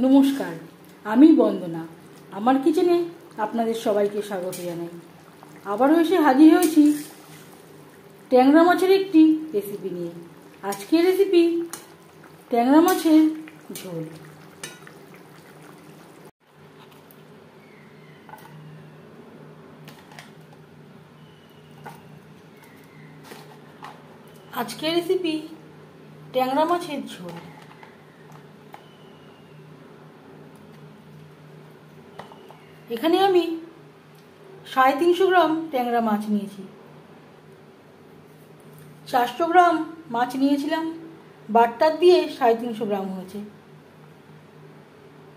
নমস্কার, আমি বন্দনা। আমার কিচেনে আপনাদের সবাইকে স্বাগত জানাই। আবারও এসে হাজির হয়েছি ট্যাংরা মাছের একটি রেসিপি নিয়ে। আজকের রেসিপি ট্যাংরা মাছের ঝোল। আজকের রেসিপি ট্যাংরা মাছের ঝোল। এখানে আমি 350 গ্রাম ট্যাংরা মাছ নিয়েছি। 400 গ্রাম মাছ নিয়েছিলাম, বাটটার দিয়ে 350 গ্রাম হয়েছে।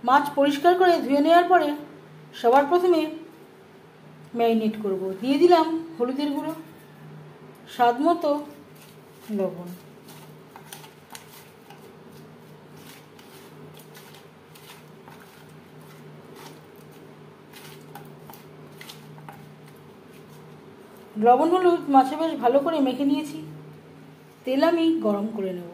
মাছ পরিষ্কার করে ধুয়ে নেওয়ার পরে সবার প্রথমে ম্যারিনেট করব। দিয়ে দিলাম হলুদের গুঁড়ো, স্বাদ মতো লবণ, লবণ হলুদ মাছে বেশ ভালো করে মেখে নিয়েছি। তেল আমি গরম করে নেব।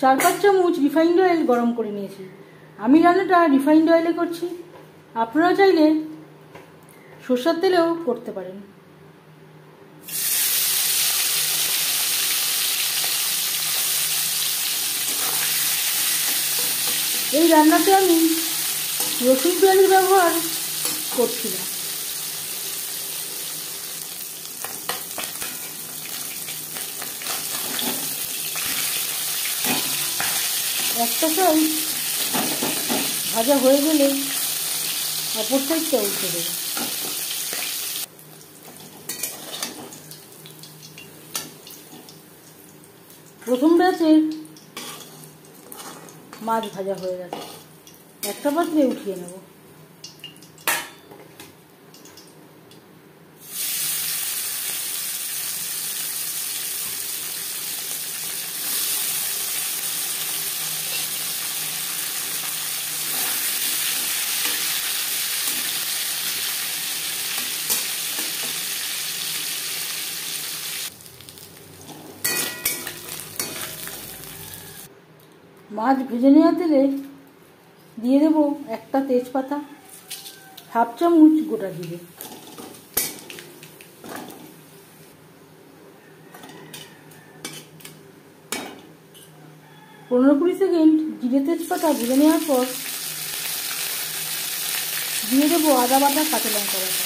4-5 চামচ রিফাইন্ড অয়েল গরম করে নিয়েছি। আমি রান্নাটা রিফাইন্ড অয়েলে করছি, আপনারা চাইলে সরষের তেলেও করতে পারেন। এই রান্নাতে আমি রসুন পেঁয়াজের ব্যবহার করছি না। একটা সাইড ভাজা হয়ে গেলে অপর সাইডটা উল্টে দেব। প্রথম ব্যাচে মাছ ভাজা হয়ে গেছে, একটা পাত্রে উঠিয়ে নেব। মাছ ভেজে নেওয়া তেলে দিয়ে দেব একটা তেজপাতা, 1/2 চামচ গোটা জিরে, 15-20 সেকেন্ড জিরে তেজপাতা ভেজে নেওয়ার পর দিয়ে দেব আদা বাটা, কাঁচা লঙ্কা বাটা,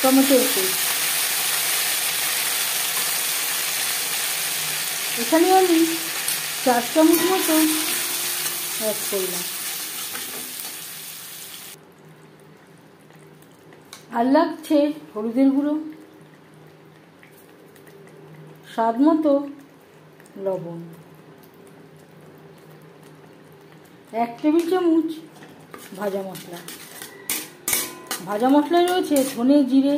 টমেটোর পেস্ট। এখানে আমি 4 চামচ মতো অ্যাড করলাম। আর লাগছে হলুদের গুঁড়ো, স্বাদ মতো লবণ, 1 টেবিল চামচ ভাজা মশলা। ভাজা মশলায় রয়েছে ধনে, জিরে,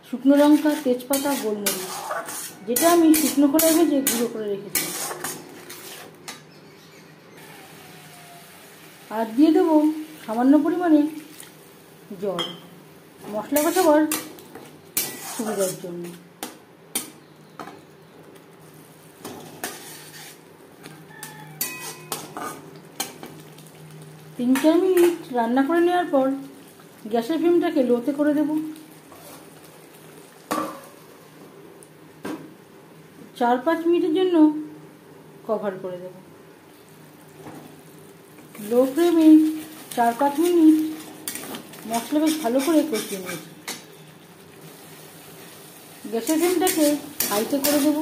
শুকনো লঙ্কা, তেজপাতা, গোলমরিচ, যেটা আমি শুকনো খোলায় ভেজে গুঁড়ো করে রেখেছি। আর দিয়ে দেবো সামান্য পরিমাণে জল, মশলা কষাবার সুবিধার জন্য। তিন 4 মিনিট রান্না করে নেওয়ার পর গ্যাসের ফ্লেমটাকে লোতে করে দেব। 4-5 মিনিটের জন্য কভার করে দেব। লো ফ্লেমে 4-5 মিনিট মশলা বেশ ভালো করে কষিয়ে নিয়েছি। গ্যাসের ফ্লেমটাকে হাইতে করে দেব।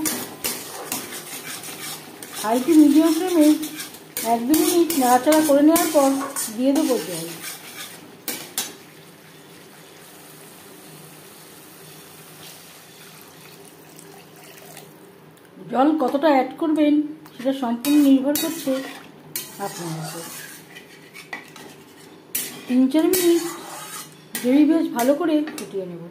হাই টু মিডিয়াম ফ্লেমে 1-2 মিনিট নাড়াচাড়া করে নেওয়ার পর দিয়ে দেবো জল। জল কতটা অ্যাড করবেন সেটা সম্পূর্ণ নির্ভর করছে আপনার উপর। 3-4 মিনিট গ্রেভি বেশ ভালো করে ফুটিয়ে নেব।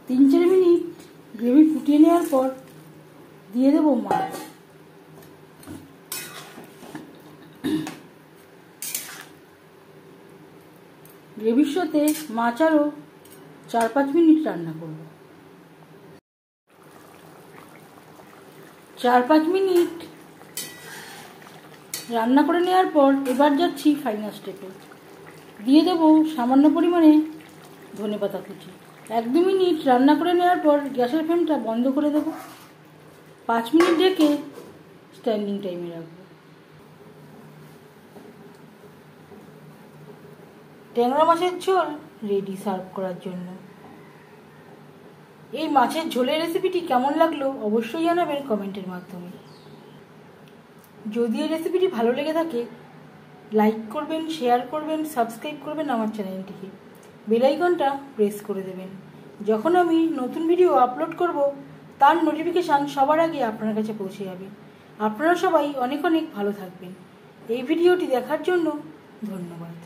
তিন 4 মিনিট গ্রেভি ফুটিয়ে নেওয়ার পর দিয়ে দেব মাছ। গ্রেভির সাথে মাছ আরও 4-5 মিনিট রান্না করব। 4-5 মিনিট রান্না করে নেওয়ার পর এবার যাচ্ছি ফাইনাল স্টেপে। দিয়ে দেবো সামান্য পরিমাণে ধনেপাতা কুচি। 1-2 মিনিট রান্না করে নেওয়ার পর গ্যাসের ফ্লেমটা বন্ধ করে দেবো। 5 মিনিট ঢেকে স্ট্যান্ডিং টাইমে রাখবো। ট্যাংরা মাছের ঝোল রেডি সার্ভ করার জন্য। এই মাছের ঝোলের রেসিপিটি কেমন লাগলো অবশ্যই জানাবেন কমেন্টের মাধ্যমে। যদি এই রেসিপিটি ভালো লেগে থাকে লাইক করবেন, শেয়ার করবেন, সাবস্ক্রাইব করবেন আমার চ্যানেলটিকে, বেল আইকনটা প্রেস করে দেবেন। যখন আমি নতুন ভিডিও আপলোড করব তার নোটিফিকেশান সবার আগে আপনার কাছে পৌঁছে যাবে। আপনারা সবাই অনেক অনেক ভালো থাকবেন। এই ভিডিওটি দেখার জন্য ধন্যবাদ।